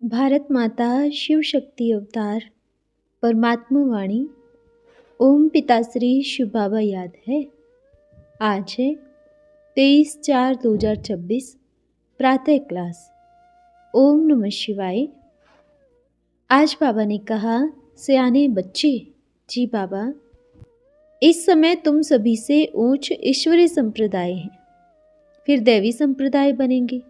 भारत माता शिव शक्ति अवतार परमात्मा वाणी ओम पिताश्री शिव बाबा याद है। आज है 23/4/2026 प्रातः क्लास। ओम नमः शिवाय। आज बाबा ने कहा, सयाने बच्चे। जी बाबा, इस समय तुम सभी से ऊंच ईश्वरीय संप्रदाय है, फिर दैवी संप्रदाय बनेंगे,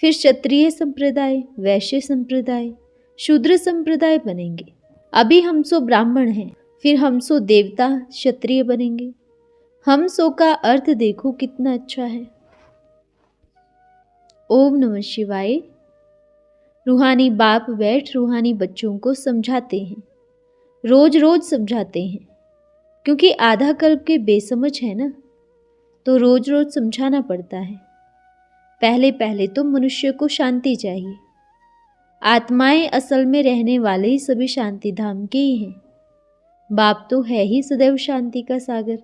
फिर क्षत्रिय संप्रदाय, वैश्य संप्रदाय, शूद्र संप्रदाय बनेंगे। अभी हम सो ब्राह्मण हैं, फिर हम सो देवता क्षत्रिय बनेंगे। हम सो का अर्थ देखो कितना अच्छा है। ओम नमः शिवाय। रूहानी बाप बैठ रूहानी बच्चों को समझाते हैं, रोज रोज समझाते हैं, क्योंकि आधा कल्प के बेसमझ है ना, तो रोज रोज समझाना पड़ता है। पहले पहले तो मनुष्य को शांति चाहिए। आत्माएं असल में रहने वाले ही सभी शांति धाम के ही हैं। बाप तो है ही सदैव शांति का सागर।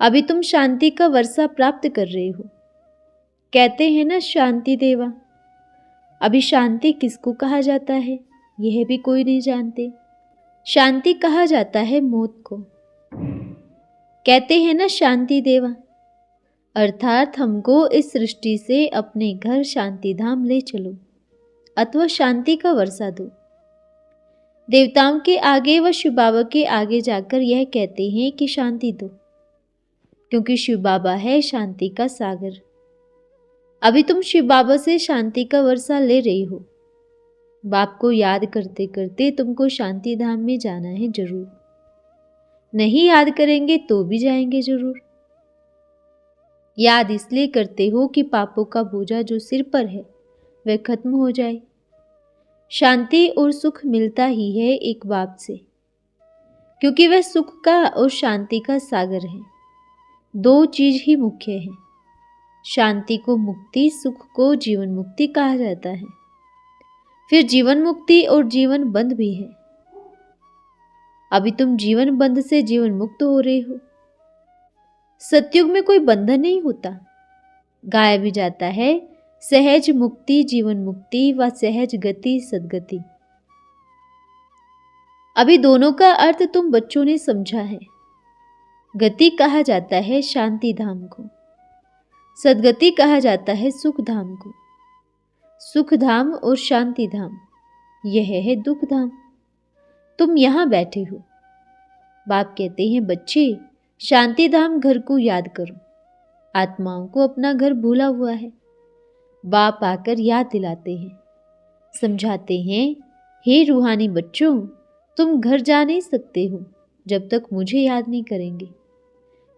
अभी तुम शांति का वर्षा प्राप्त कर रहे हो। कहते हैं ना, शांति देवा। अभी शांति किसको कहा जाता है यह भी कोई नहीं जानते। शांति कहा जाता है मौत को। कहते हैं ना, शांति देवा, अर्थात हमको इस सृष्टि से अपने घर शांति धाम ले चलो अथवा शांति का वर्षा दो। देवताओं के आगे व शिव बाबा के आगे जाकर यह कहते हैं कि शांति दो, क्योंकि शिव बाबा है शांति का सागर। अभी तुम शिव बाबा से शांति का वर्षा ले रही हो। बाप को याद करते करते तुमको शांति धाम में जाना है जरूर। नहीं याद करेंगे तो भी जाएंगे जरूर। याद इसलिए करते हो कि पापों का बोझा जो सिर पर है वह खत्म हो जाए। शांति और सुख मिलता ही है एक बाप से, क्योंकि वह सुख का और शांति का सागर है। दो चीज ही मुख्य है। शांति को मुक्ति, सुख को जीवन मुक्ति कहा जाता है। फिर जीवन मुक्ति और जीवन बंध भी है। अभी तुम जीवन बंध से जीवन मुक्त हो रहे हो। सतयुग में कोई बंधन नहीं होता, गाया भी जाता है सहज मुक्ति, जीवन मुक्ति व सहज गति सदगति। अभी दोनों का अर्थ तुम बच्चों ने समझा है। गति कहा जाता है शांति धाम को, सदगति कहा जाता है सुख धाम को। सुख धाम और शांति धाम यह है दुख धाम। तुम यहां बैठे हो। बाप कहते हैं, बच्चे शांति धाम घर को याद करो। आत्माओं को अपना घर भूला हुआ है। बाप आकर याद दिलाते हैं, समझाते हैं, हे रूहानी बच्चों, तुम घर जा नहीं सकते हो जब तक मुझे याद नहीं करेंगे।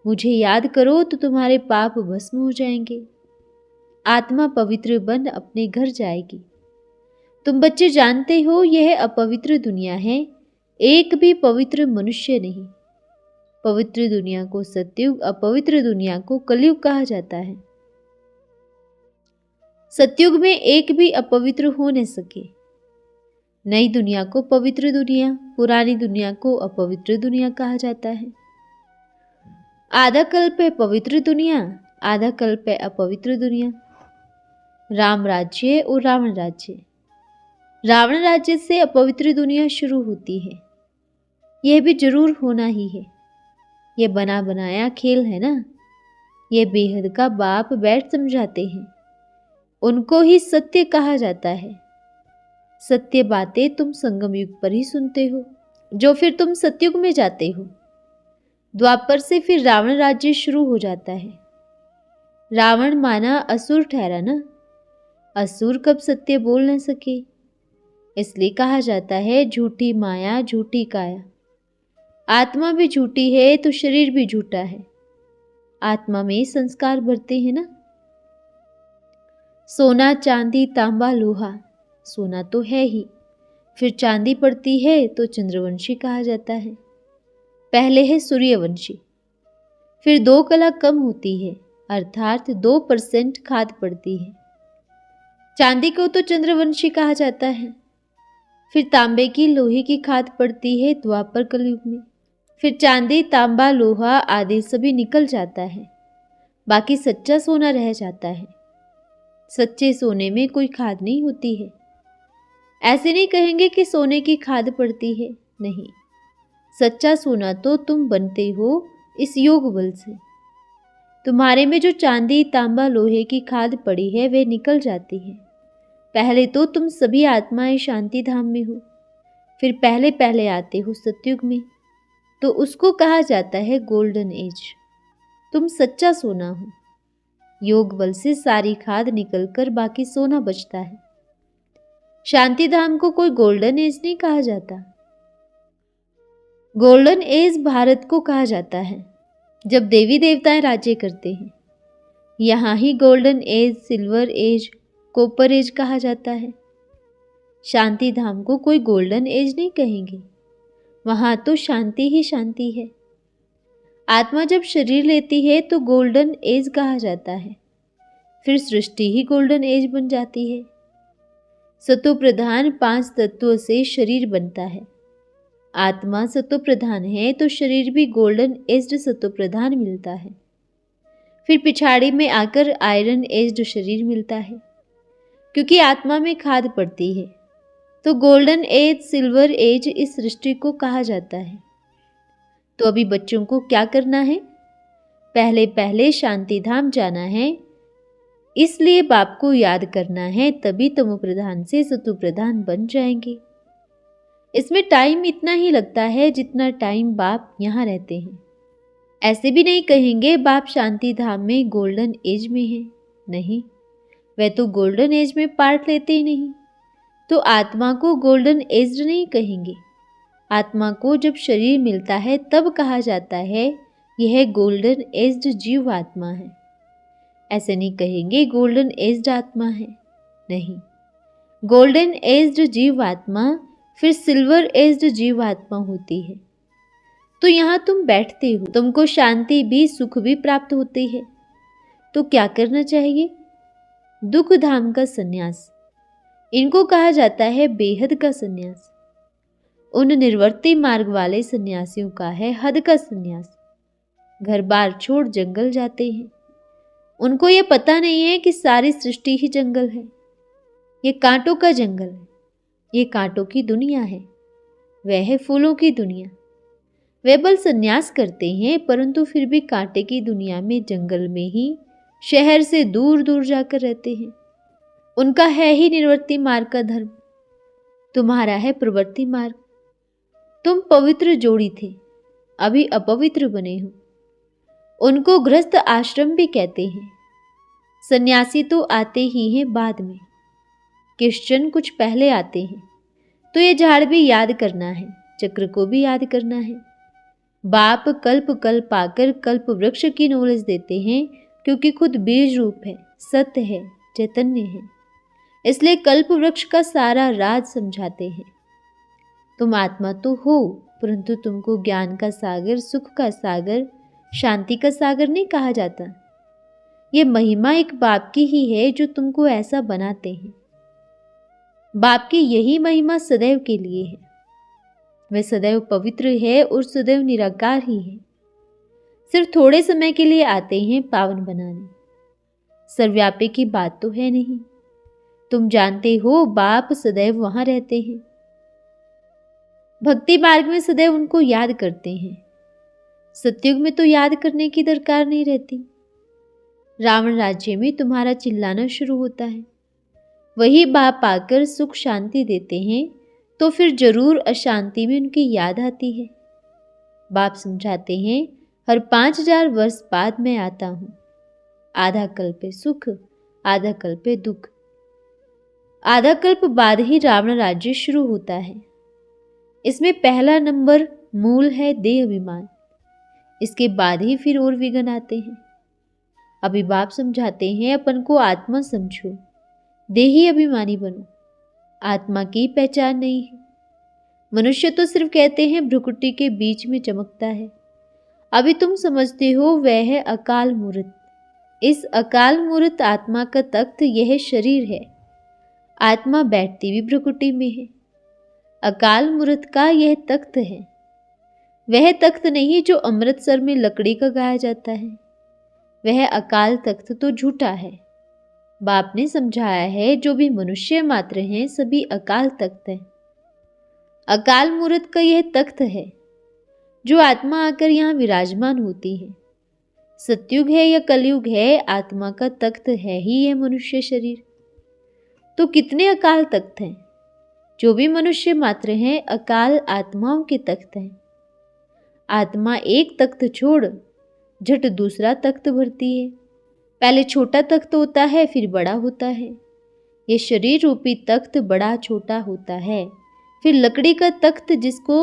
मुझे याद करो तो तुम्हारे पाप भस्म हो जाएंगे। आत्मा पवित्र बन अपने घर जाएगी। तुम बच्चे जानते हो यह अपवित्र दुनिया है, एक भी पवित्र मनुष्य नहीं। पवित्र दुनिया को सतयुग, अपवित्र दुनिया को कलयुग कहा जाता है। सतयुग में एक भी अपवित्र हो न सके। नई दुनिया को पवित्र दुनिया, पुरानी दुनिया को अपवित्र दुनिया कहा जाता है। आधा कल्प है पवित्र दुनिया, आधा कल्प है अपवित्र दुनिया। राम राज्य और रावण राज्य। रावण राज्य से अपवित्र दुनिया शुरू होती है। यह भी जरूर होना ही है। यह बना बनाया खेल है ना। यह बेहद का बाप बैठ समझाते हैं। उनको ही सत्य कहा जाता है। सत्य बातें तुम संगम युग पर ही सुनते हो, जो फिर तुम सतयुग में जाते हो। द्वापर से फिर रावण राज्य शुरू हो जाता है। रावण माना असुर ठहरा ना। असुर कब सत्य बोल न सके, इसलिए कहा जाता है झूठी माया झूठी काया। आत्मा भी झूठी है तो शरीर भी झूठा है। आत्मा में संस्कार भरते हैं ना। सोना चांदी तांबा लोहा, सोना तो है ही, फिर चांदी पड़ती है तो चंद्रवंशी कहा जाता है। पहले है सूर्यवंशी, फिर 2 कला कम होती है, अर्थात 2% खाद पड़ती है। चांदी को तो चंद्रवंशी कहा जाता है। फिर तांबे की लोहे की खाद पड़ती है द्वापर कलयुग में। फिर चांदी तांबा लोहा आदि सभी निकल जाता है, बाकी सच्चा सोना रह जाता है। सच्चे सोने में कोई खाद नहीं होती है। ऐसे नहीं कहेंगे कि सोने की खाद पड़ती है, नहीं, सच्चा सोना तो तुम बनते हो इस योग बल से। तुम्हारे में जो चांदी तांबा लोहे की खाद पड़ी है वे निकल जाती है। पहले तो तुम सभी आत्माएं शांति धाम में हो, फिर पहले पहले आते हो सतयुग में, तो उसको कहा जाता है गोल्डन एज। तुम सच्चा सोना हो। योग बल से सारी खाद निकलकर बाकी सोना बचता है। शांति धाम को कोई गोल्डन एज नहीं कहा जाता। गोल्डन एज भारत को कहा जाता है, जब देवी देवताएं राज्य करते हैं। यहाँ ही golden age, silver age, copper age कहा जाता है। शांति धाम को कोई गोल्डन एज नहीं कहेंगे, वहां तो शांति ही शांति है। आत्मा जब शरीर लेती है तो गोल्डन एज कहा जाता है, फिर सृष्टि ही गोल्डन एज बन जाती है। सतो प्रधान 5 तत्वों से शरीर बनता है। आत्मा सतो प्रधान है तो शरीर भी गोल्डन एज्ड सतो प्रधान मिलता है। फिर पिछाड़ी में आकर आयरन एज्ड शरीर मिलता है, क्योंकि आत्मा में खाद पड़ती है। तो गोल्डन एज, सिल्वर एज इस सृष्टि को कहा जाता है। तो अभी बच्चों को क्या करना है? पहले पहले शांति धाम जाना है, इसलिए बाप को याद करना है, तभी तमो प्रधान से सतो प्रधान बन जाएंगे। इसमें टाइम इतना ही लगता है जितना टाइम बाप यहाँ रहते हैं। ऐसे भी नहीं कहेंगे बाप शांति धाम में गोल्डन एज में है, नहीं, वह तो गोल्डन एज में पार्ट लेते ही नहीं। तो आत्मा को गोल्डन एज्ड नहीं कहेंगे। आत्मा को जब शरीर मिलता है तब कहा जाता है यह गोल्डन एज्ड जीव आत्मा है। ऐसे नहीं कहेंगे गोल्डन एज्ड आत्मा है, नहीं, गोल्डन एज्ड जीव आत्मा फिर सिल्वर एज्ड जीव आत्मा होती है। तो यहाँ तुम बैठते हो, तुमको शांति भी सुख भी प्राप्त होती है। तो क्या करना चाहिए? दुख धाम का संन्यास, इनको कहा जाता है बेहद का संन्यास। उन निर्वर्ती मार्ग वाले सन्यासियों का है हद का संन्यास। घर बार छोड़ जंगल जाते हैं। उनको ये पता नहीं है कि सारी सृष्टि ही जंगल है, ये कांटों का जंगल है, ये कांटों की दुनिया है, वह है फूलों की दुनिया। वे बल संन्यास करते हैं, परंतु फिर भी कांटे की दुनिया में, जंगल में ही, शहर से दूर दूर जाकर रहते हैं। उनका है ही निर्वर्ती मार्ग का धर्म, तुम्हारा है प्रवृत्ति मार्ग। तुम पवित्र जोड़ी थे, अभी अपवित्र बने हो। उनको गृहस्थ आश्रम भी कहते हैं। सन्यासी तो आते ही हैं बाद में, क्रिश्चियन कुछ पहले आते हैं। तो ये झाड़ भी याद करना है, चक्र को भी याद करना है। बाप कल्प कल्प आकर कल्प वृक्ष की नॉलेज देते हैं, क्योंकि खुद बीज रूप है, सत्य है, चैतन्य है, इसलिए कल्प वृक्ष का सारा राज समझाते हैं। तुम आत्मा तो हो, परंतु तुमको ज्ञान का सागर, सुख का सागर, शांति का सागर नहीं कहा जाता। ये महिमा एक बाप की ही है जो तुमको ऐसा बनाते हैं। बाप की यही महिमा सदैव के लिए है। वह सदैव पवित्र है और सदैव निराकार ही है। सिर्फ थोड़े समय के लिए आते हैं पावन बनाने। सर्वव्यापी की बात तो है नहीं। तुम जानते हो बाप सदैव वहां रहते हैं। भक्ति मार्ग में सदैव उनको याद करते हैं। सतयुग में तो याद करने की दरकार नहीं रहती। रावण राज्य में तुम्हारा चिल्लाना शुरू होता है, वही बाप आकर सुख शांति देते हैं, तो फिर जरूर अशांति में उनकी याद आती है। बाप समझाते हैं हर 5000 वर्ष बाद मैं आता हूं। आधा कल्प सुख, आधा कल्प दुख। आधा कल्प बाद ही रावण राज्य शुरू होता है। इसमें पहला नंबर मूल है देह अभिमान। इसके बाद ही फिर और विघ्न आते हैं। अभी बाप समझाते हैं अपन को आत्मा समझो, देही अभिमानी बनो। आत्मा की पहचान नहीं है। मनुष्य तो सिर्फ कहते हैं भ्रुकुटी के बीच में चमकता है। अभी तुम समझते हो वह है अकाल मूर्त। इस अकाल मूर्त आत्मा का तख्त यह शरीर है। आत्मा बैठती भी भ्रुकुटी में है। अकाल मूर्त का यह तख्त है। वह तख्त नहीं जो अमृतसर में लकड़ी का गाया जाता है। वह अकाल तख्त तो झूठा है। बाप ने समझाया है जो भी मनुष्य मात्र हैं सभी अकाल तख्त हैं। अकाल मूर्त का यह तख्त है जो आत्मा आकर यहाँ विराजमान होती है। सतयुग है या कलयुग है, आत्मा का तख्त है ही यह मनुष्य शरीर। तो कितने अकाल तख्त हैं? जो भी मनुष्य मात्र हैं अकाल आत्माओं के तख्त हैं। आत्मा एक तख्त छोड़ झट दूसरा तख्त भरती है। पहले छोटा तख्त होता है, फिर बड़ा होता है। ये शरीर रूपी तख्त बड़ा छोटा होता है। फिर लकड़ी का तख्त जिसको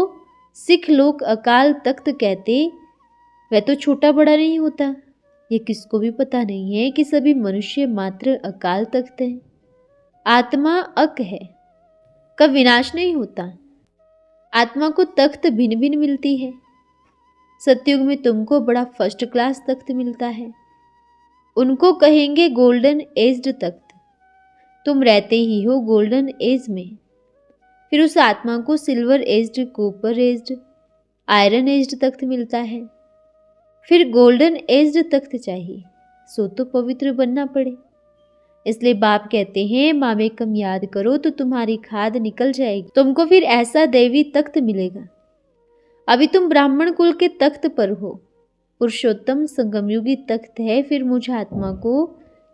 सिख लोग अकाल तख्त कहते, वह तो छोटा बड़ा नहीं होता। ये किसको भी पता नहीं है कि सभी मनुष्य मात्र अकाल तख्त हैं। आत्मा अक है, कब विनाश नहीं होता। आत्मा को तख्त भिन्न भिन्न मिलती है। सतयुग में तुमको बड़ा फर्स्ट क्लास तख्त मिलता है, उनको कहेंगे गोल्डन एज्ड तख्त। तुम रहते ही हो गोल्डन एज में। फिर उस आत्मा को silver aged, copper aged, iron aged तख्त मिलता है। फिर गोल्डन एज्ड तख्त चाहिए, सो तो पवित्र बनना पड़े। इसलिए बाप कहते हैं मामेकम याद करो तो तुम्हारी खाद निकल जाएगी, तुमको फिर ऐसा दैवी तख्त मिलेगा। अभी तुम ब्राह्मण कुल के तख्त पर हो, पुरुषोत्तम संगमयुगी तख्त है, फिर मुझ आत्मा को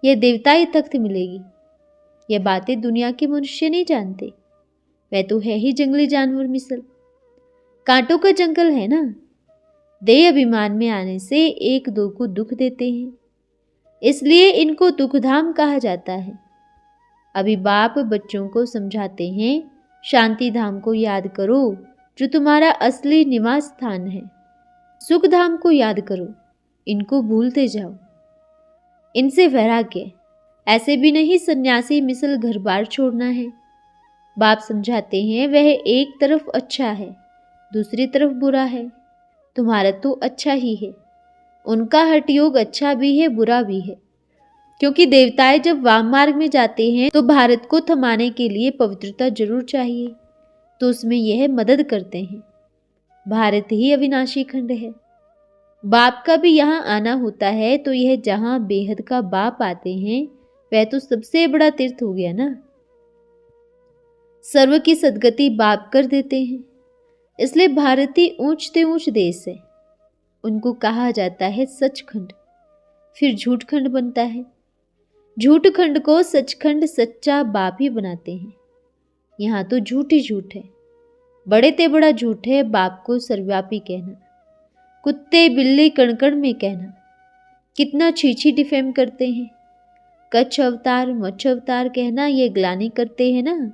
यह देवताई तख्त मिलेगी। यह बातें दुनिया के मनुष्य नहीं जानते, वह तो है ही जंगली जानवर मिसल। कांटों का जंगल है ना, देह अभिमान में आने से एक दो को दुख देते हैं, इसलिए इनको दुखधाम कहा जाता है। अभी बाप बच्चों को समझाते हैं शांति धाम को याद करो जो तुम्हारा असली निवास स्थान है। सुख धाम को याद करो, इनको भूलते जाओ। इनसे वैराग्य, ऐसे भी नहीं सन्यासी मिसल घर बार छोड़ना है। बाप समझाते हैं वह एक तरफ अच्छा है, दूसरी तरफ बुरा है। तुम्हारा तो अच्छा ही है, उनका हठ योग अच्छा भी है बुरा भी है। क्योंकि देवताएं जब वाम मार्ग में जाते हैं तो भारत को थमाने के लिए पवित्रता जरूर चाहिए, तो उसमें यह मदद करते हैं। भारत ही अविनाशी खंड है। बाप का भी यहाँ आना होता है, तो यह जहाँ बेहद का बाप आते हैं वह तो सबसे बड़ा तीर्थ हो गया ना। सर्व की सदगति बाप कर देते हैं, इसलिए भारत ही ऊंच से ऊंच देश है। उनको कहा जाता है सचखंड, फिर झूठखंड बनता है। झूठ खंड को सचखंड सच्चा बाप ही बनाते हैं। यहाँ तो झूठ ही झूठ है, बड़े ते बड़ा झूठ है बाप को सर्वव्यापी कहना, कुत्ते बिल्ली कणकण में कहना। कितना छीछी डिफेम करते हैं। कच्छ अवतार मच्छ अवतार कहना ये ग्लानि करते हैं ना।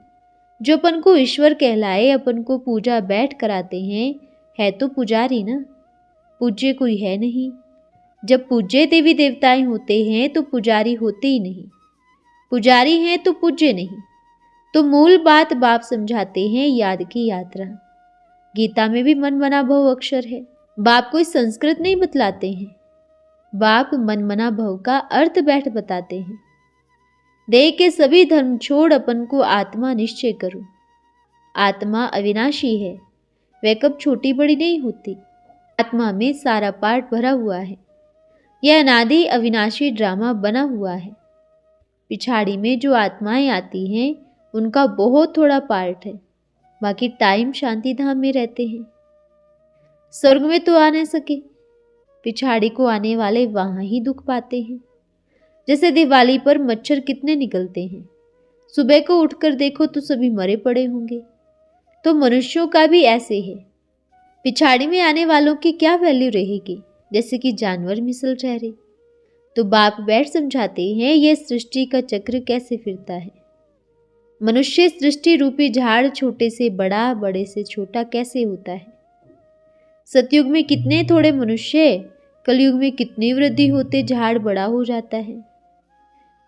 जो अपन को ईश्वर कहलाए, अपन को पूजा बैठ कराते हैं, है तो पुजारी ना, पूज्य कोई है नहीं। जब पूज्य देवी देवताएं होते हैं तो पुजारी होते ही नहीं, पुजारी हैं तो पूज्य नहीं। तो मूल बात बाप समझाते हैं याद की यात्रा। गीता में भी मन मना भव अक्षर है। बाप कोई संस्कृत नहीं बतलाते हैं, बाप मन मना भव का अर्थ बैठ बताते हैं। देह के सभी धर्म छोड़ अपन को आत्मा निश्चय करो। आत्मा अविनाशी है, वह कब छोटी बड़ी नहीं होती। आत्मा में सारा पार्ट भरा हुआ है, यह अनादि अविनाशी ड्रामा बना हुआ है। पिछाड़ी में जो आत्माएं आती हैं उनका बहुत थोड़ा पार्ट है, बाकी टाइम शांति धाम में रहते हैं। स्वर्ग में तो आ नहीं सके, पिछाड़ी को आने वाले वहां ही दुख पाते हैं। जैसे दिवाली पर मच्छर कितने निकलते हैं, सुबह को उठकर देखो तो सभी मरे पड़े होंगे। तो मनुष्यों का भी ऐसे है, पिछाड़ी में आने वालों की क्या वैल्यू रहेगी, जैसे कि जानवर मिसल ठहरे। तो बाप बैठ समझाते हैं यह सृष्टि का चक्र कैसे फिरता है। मनुष्य सृष्टि रूपी झाड़ छोटे से बड़ा, बड़े से छोटा कैसे होता है। सतयुग में कितने थोड़े मनुष्य, कलयुग में कितनी वृद्धि होते झाड़ बड़ा हो जाता है।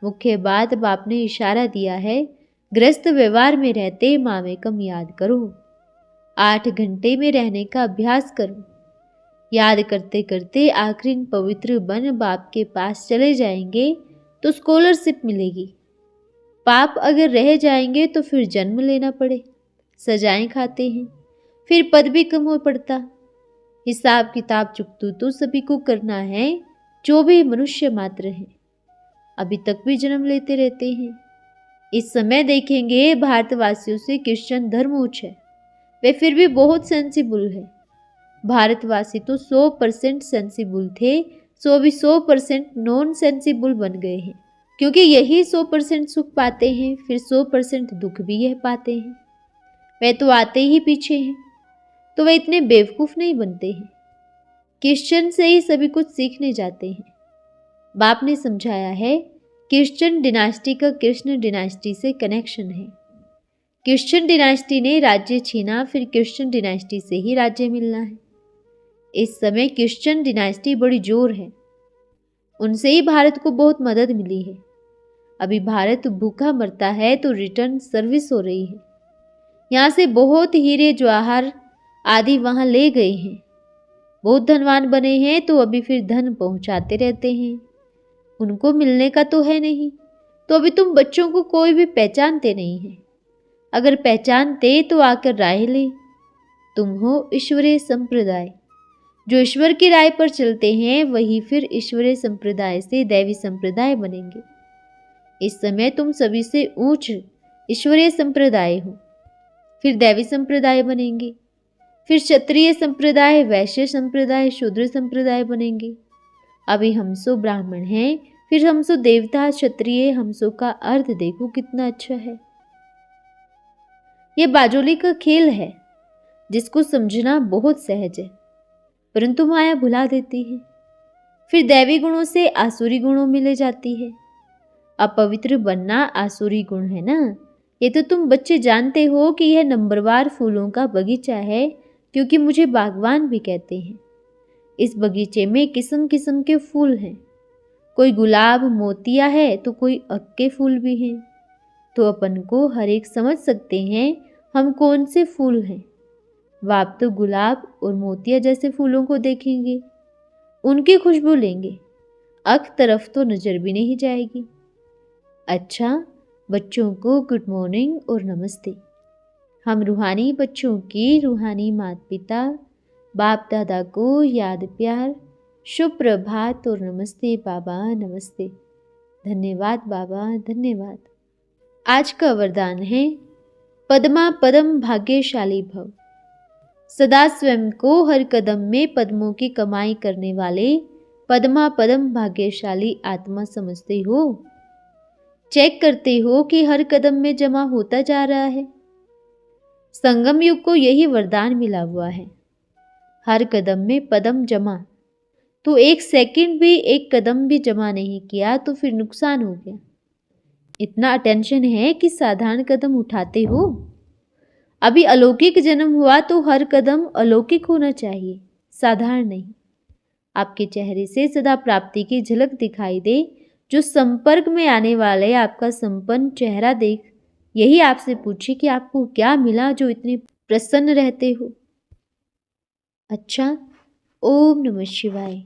मुख्य बात बाप ने इशारा दिया है, गृहस्थ व्यवहार में रहते मामेकम याद करो। 8 घंटे में रहने का अभ्यास करो। याद करते करते आखिरी पवित्र बन बाप के पास चले जाएंगे तो स्कॉलरशिप मिलेगी। पाप अगर रह जाएंगे तो फिर जन्म लेना पड़े, सजाएं खाते हैं, फिर पद भी कम हो पड़ता। हिसाब किताब चुकतू तो सभी को करना है, जो भी मनुष्य मात्र है। अभी तक भी जन्म लेते रहते हैं। इस समय देखेंगे भारतवासियों से क्रिश्चियन धर्म उच्च है, वे फिर भी बहुत सेंसिबल है। भारतवासी तो 100% सेंसिबल थे, सो भी 100% नॉन सेंसिबल बन गए हैं, क्योंकि यही 100% सुख पाते हैं, फिर 100% दुख भी यह पाते हैं। वे तो आते ही पीछे हैं, तो वे इतने बेवकूफ़ नहीं बनते हैं। क्रिश्चियन से ही सभी कुछ सीखने जाते हैं। बाप ने समझाया है, क्रिश्चियन डिनास्टी का कृष्ण डिनास्टी से कनेक्शन है। क्रिश्चियन डिनास्टी ने राज्य छीना, फिर क्रिश्चियन डिनास्टी से ही राज्य मिलना है। इस समय क्रिश्चियन डिनास्टी बड़ी जोर है, उनसे ही भारत को बहुत मदद मिली है। अभी भारत भूखा मरता है तो रिटर्न सर्विस हो रही है। यहाँ से बहुत हीरे जवाहर आदि वहाँ ले गए हैं। बहुत धनवान बने हैं तो अभी फिर धन पहुँचाते रहते हैं। उनको मिलने का तो है नहीं, तो अभी तुम बच्चों को कोई भी पहचानते नहीं है। अगर पहचानते तो आकर राय ले। तुम हो ईश्वरीय संप्रदाय। जो ईश्वर की राय पर चलते हैं वही फिर ईश्वरीय संप्रदाय से दैवी संप्रदाय बनेंगे। इस समय तुम सभी से ऊंच ईश्वरीय संप्रदाय हो, फिर दैवी संप्रदाय बनेंगे, फिर क्षत्रिय संप्रदाय, वैश्य संप्रदाय, शूद्र संप्रदाय बनेंगे। अभी हम सो ब्राह्मण हैं, फिर हम सो देवता, क्षत्रिय, हम सो का अर्थ देखो कितना अच्छा है। यह बाजोली का खेल है जिसको समझना बहुत सहज है, परंतु माया भुला देती है। फिर दैवी गुणों से आसुरी गुणों में ले जाती है। अपवित्र बनना आसुरी गुण है ना। ये तो तुम बच्चे जानते हो कि यह नंबरवार फूलों का बगीचा है, क्योंकि मुझे बागवान भी कहते हैं। इस बगीचे में किस्म किस्म के फूल हैं। कोई गुलाब मोतिया है तो कोई अक के फूल भी हैं। तो अपन को हर एक समझ सकते हैं हम कौन से फूल हैं। आप तो गुलाब और मोतिया जैसे फूलों को देखेंगे, उनकी खुशबू लेंगे, अक तरफ तो नजर भी नहीं जाएगी। अच्छा, बच्चों को गुड मॉर्निंग और नमस्ते। हम रूहानी बच्चों की रूहानी माता पिता बाप दादा को याद प्यार, शुभ प्रभात और नमस्ते बाबा, नमस्ते। धन्यवाद बाबा, धन्यवाद। आज का वरदान है, पद्मा पदम भाग्यशाली भव। सदा स्वयं को हर कदम में पद्मों की कमाई करने वाले पद्मा पदम भाग्यशाली आत्मा समझते हो। चेक करते हो कि हर कदम में जमा होता जा रहा है। संगम युग को यही वरदान मिला हुआ है, हर कदम में पदम जमा। तो एक सेकंड भी एक कदम भी जमा नहीं किया तो फिर नुकसान हो गया। इतना अटेंशन है कि साधारण कदम उठाते हो। अभी अलौकिक जन्म हुआ तो हर कदम अलौकिक होना चाहिए, साधारण नहीं। आपके चेहरे से सदा प्राप्ति की झलक दिखाई दे। जो संपर्क में आने वाले आपका संपन्न चेहरा देख यही आपसे पूछे कि आपको क्या मिला जो इतने प्रसन्न रहते हो। अच्छा, ओम नमः शिवाय।